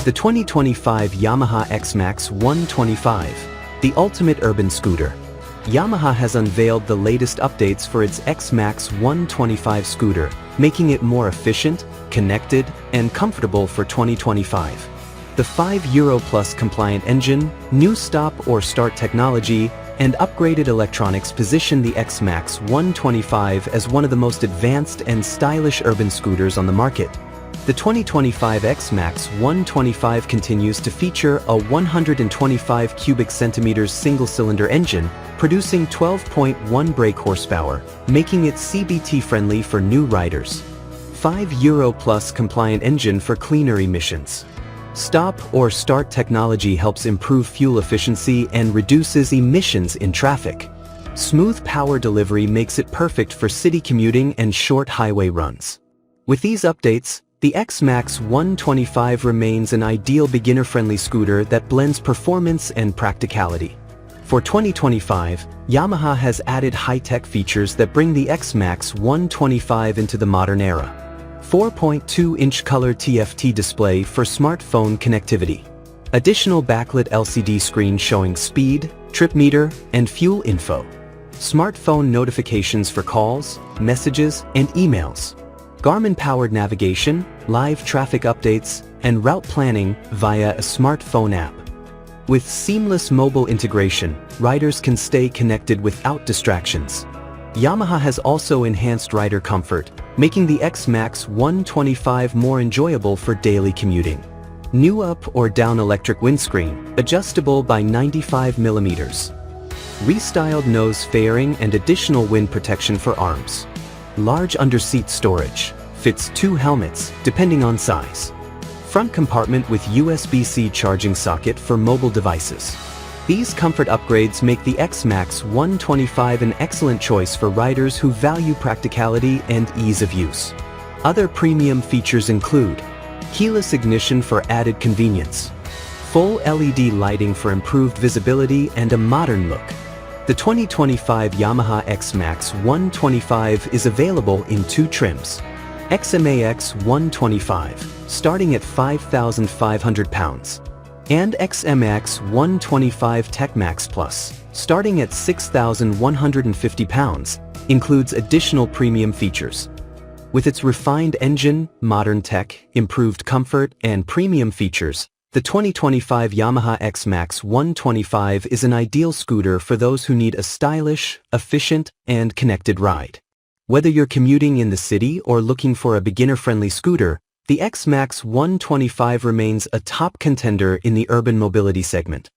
The 2025 Yamaha XMAX 125, the ultimate urban scooter. Yamaha has unveiled the latest updates for its XMAX 125 scooter, making it more efficient, connected, and comfortable for 2025. The 5 Euro Plus compliant engine, new stop or start technology, and upgraded electronics position the XMAX 125 as one of the most advanced and stylish urban scooters on the market. The 2025 XMAX 125 continues to feature a 125 cubic centimeters single-cylinder engine, producing 12.1 brake horsepower, making it CBT-friendly for new riders. 5 Euro Plus compliant engine for cleaner emissions. Stop or start technology helps improve fuel efficiency and reduces emissions in traffic. Smooth power delivery makes it perfect for city commuting and short highway runs. With these updates, the XMAX 125 remains an ideal beginner-friendly scooter that blends performance and practicality. For 2025, Yamaha has added high-tech features that bring the XMAX 125 into the modern era. 4.2-inch color TFT display for smartphone connectivity. Additional backlit LCD screen showing speed, trip meter, and fuel info. Smartphone notifications for calls, messages, and emails. Garmin-powered navigation, live traffic updates, and route planning via a smartphone app. With seamless mobile integration, riders can stay connected without distractions. Yamaha has also enhanced rider comfort, making the XMAX 125 more enjoyable for daily commuting. New up or down electric windscreen, adjustable by 95mm. Restyled nose fairing and additional wind protection for arms. Large under-seat storage, fits 2 helmets, depending on size. Front compartment with USB-C charging socket for mobile devices. These comfort upgrades make the XMAX 125 an excellent choice for riders who value practicality and ease of use. Other premium features include keyless ignition for added convenience, full LED lighting for improved visibility and a modern look. The 2025 Yamaha XMAX 125 is available in 2 trims. XMAX 125, starting at 5,500 pounds, and XMAX 125 TechMax Plus, starting at 6,150 pounds, includes additional premium features. With its refined engine, modern tech, improved comfort, and premium features, the 2025 Yamaha XMAX 125 is an ideal scooter for those who need a stylish, efficient, and connected ride. Whether you're commuting in the city or looking for a beginner-friendly scooter, the XMAX 125 remains a top contender in the urban mobility segment.